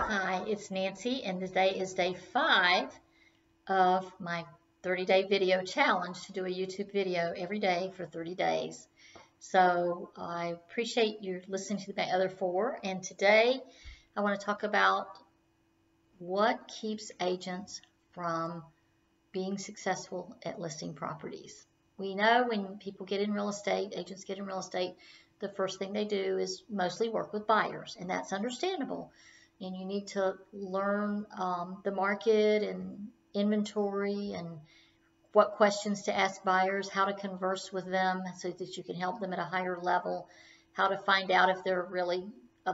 Hi, it's Nancy, and today is day 5 of my 30-day video challenge to do a YouTube video every day for 30 days. So I appreciate you listening to my other 4, and today I want to talk about what keeps agents from being successful at listing properties. We know when people get in real estate, agents get in real estate, the first thing they do is mostly work with buyers, and that's understandable. And you need to learn the market and inventory and what questions to ask buyers, how to converse with them so that you can help them at a higher level, how to find out if they're really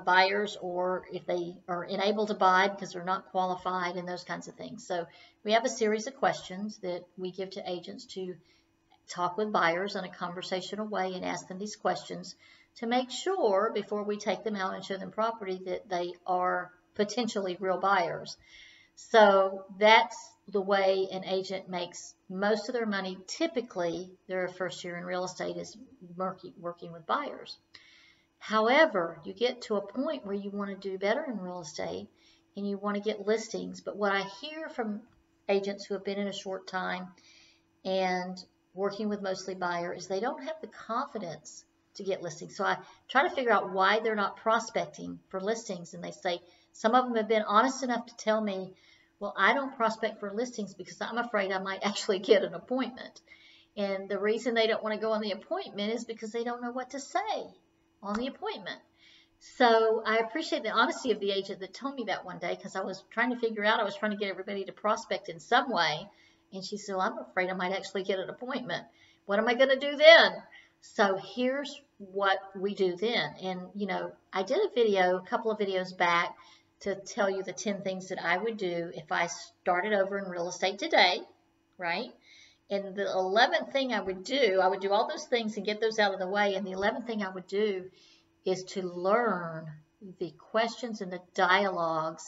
buyers or if they are unable to buy because they're not qualified, and those kinds of things. So we have a series of questions that we give to agents to talk with buyers in a conversational way and ask them these questions to make sure before we take them out and show them property that they are potentially real buyers. So that's the way an agent makes most of their money. Typically, their first year in real estate is working with buyers. However, you get to a point where you want to do better in real estate and you want to get listings. But what I hear from agents who have been in a short time and working with mostly buyers is they don't have the confidence to get listings. So I try to figure out why they're not prospecting for listings. And they say, some of them have been honest enough to tell me, well, I don't prospect for listings because I'm afraid I might actually get an appointment. And the reason they don't want to go on the appointment is because they don't know what to say on the appointment. So I appreciate the honesty of the agent that told me that one day, because I was trying to figure out, I was trying to get everybody to prospect in some way. And she said, well, I'm afraid I might actually get an appointment. What am I going to do then? So here's what we do then. And, I did a couple of videos back to tell you the 10 things that I would do if I started over in real estate today, right? And the 11th thing I would do all those things and get those out of the way. And the 11th thing I would do is to learn the questions and the dialogues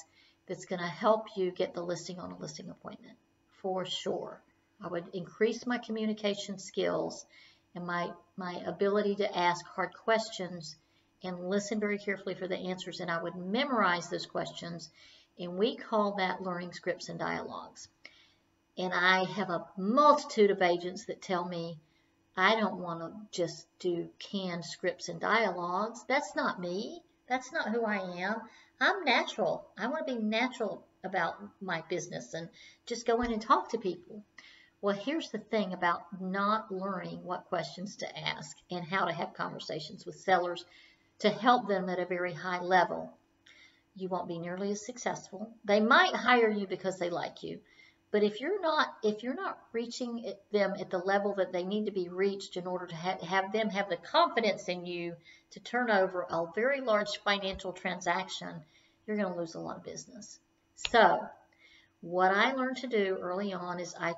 that's going to help you get the listing on a listing appointment, for sure. I would increase my communication skills and my ability to ask hard questions and listen very carefully for the answers, and I would memorize those questions, and we call that learning scripts and dialogues. And I have a multitude of agents that tell me, I don't want to just do canned scripts and dialogues. That's not me. That's not who I am. I'm natural. I want to be natural about my business and just go in and talk to people. Well, here's the thing about not learning what questions to ask and how to have conversations with sellers to help them at a very high level. You won't be nearly as successful. They might hire you because they like you. But if you're not reaching them at the level that they need to be reached in order to have them have the confidence in you to turn over a very large financial transaction, you're going to lose a lot of business. So what I learned to do early on is I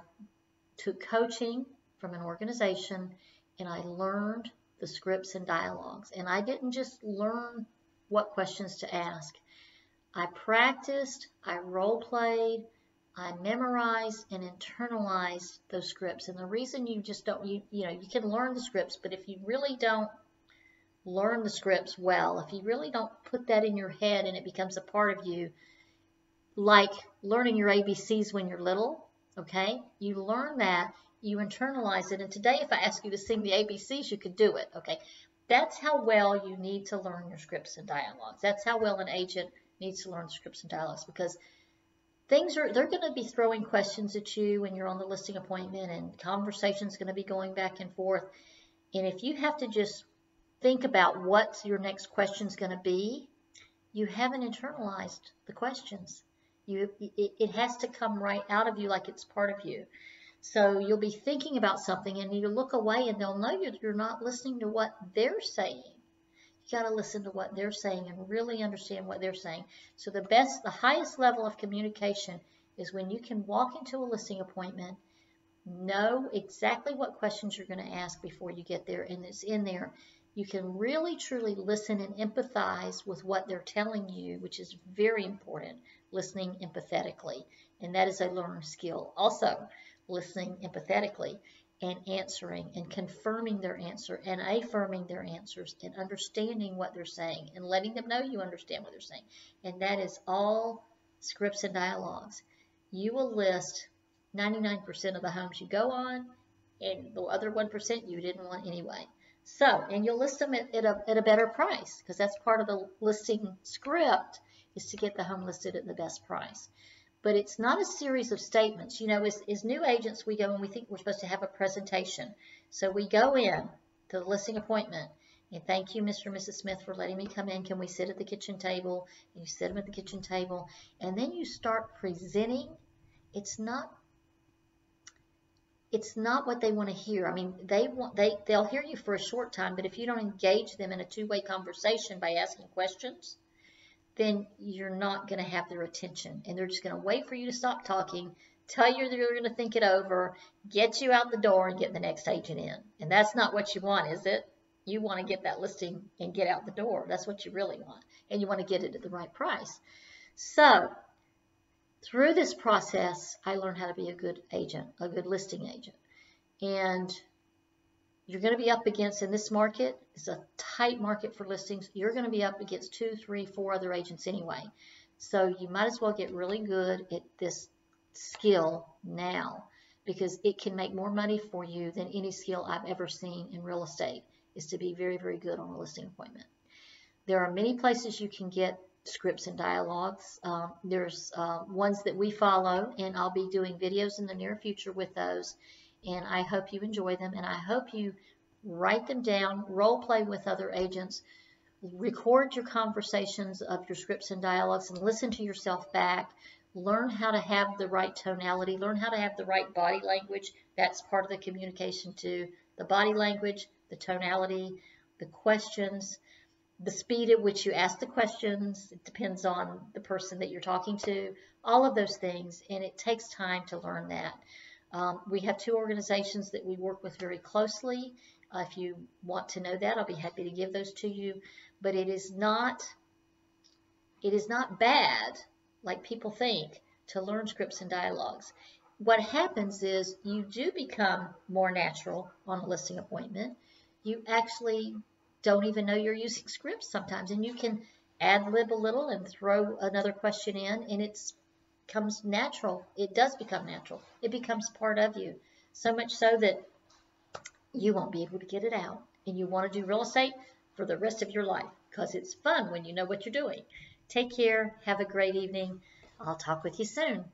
took coaching from an organization and I learned the scripts and dialogues. And I didn't just learn what questions to ask. I practiced, I role played, I memorized and internalized those scripts. And the reason you just don't, you can learn the scripts, but if you really don't learn the scripts well, if you really don't put that in your head and it becomes a part of you, like learning your ABCs when you're little, okay? You learn that, you internalize it, and today if I ask you to sing the ABCs, you could do it, okay? That's how well you need to learn your scripts and dialogues. That's how well an agent needs to learn scripts and dialogues, because they're going to be throwing questions at you when you're on the listing appointment, and conversation's going to be going back and forth. And if you have to just think about what your next question's going to be, you haven't internalized the questions. It has to come right out of you like it's part of you. So you'll be thinking about something and you look away and they'll know you're not listening to what they're saying. You got to listen to what they're saying and really understand what they're saying. So the highest level of communication is when you can walk into a listing appointment, know exactly what questions you're going to ask before you get there, and it's in there. You can really truly listen and empathize with what they're telling you, which is very important, listening empathetically. And that is a learned skill. Also, listening empathetically. and answering and confirming their answer and affirming their answers and understanding what they're saying and letting them know you understand what they're saying. And that is all scripts and dialogues. You will list 99% of the homes you go on, and the other 1% you didn't want anyway. So, and you'll list them at a better price, because that's part of the listing script, is to get the home listed at the best price. But it's not a series of statements. You know, as new agents, we go and we think we're supposed to have a presentation. So we go in to the listing appointment, and thank you, Mr. and Mrs. Smith, for letting me come in. Can we sit at the kitchen table? And you sit them at the kitchen table, and then you start presenting. It's not what they want to hear. I mean, they'll hear you for a short time, but if you don't engage them in a two-way conversation by asking questions, then you're not going to have their attention, and they're just going to wait for you to stop talking, tell you they're going to think it over, get you out the door, and get the next agent in. And that's not what you want, is it? You want to get that listing and get out the door. That's what you really want, and you want to get it at the right price. So through this process, I learned how to be a good agent, a good listing agent. And you're going to be up against, in this market, it's a tight market for listings, you're going to be up against 2, 3, 4 other agents anyway. So you might as well get really good at this skill now, because it can make more money for you than any skill I've ever seen in real estate, is to be very, very good on a listing appointment. There are many places you can get scripts and dialogues. There's ones that we follow, and I'll be doing videos in the near future with those. And I hope you enjoy them, and I hope you write them down, role play with other agents, record your conversations of your scripts and dialogues, and listen to yourself back. Learn how to have the right tonality, learn how to have the right body language. That's part of the communication too. The body language, the tonality, the questions, the speed at which you ask the questions. It depends on the person that you're talking to, all of those things, and it takes time to learn that. We have 2 organizations that we work with very closely. If you want to know that, I'll be happy to give those to you. But it is not bad, like people think, to learn scripts and dialogues. What happens is you do become more natural on a listing appointment. You actually don't even know you're using scripts sometimes, and you can ad-lib a little and throw another question in, and it's comes natural. It does become natural. It becomes part of you, so much so that you won't be able to get it out, and you want to do real estate for the rest of your life, because it's fun when you know what you're doing. Take care. Have a great evening. I'll talk with you soon.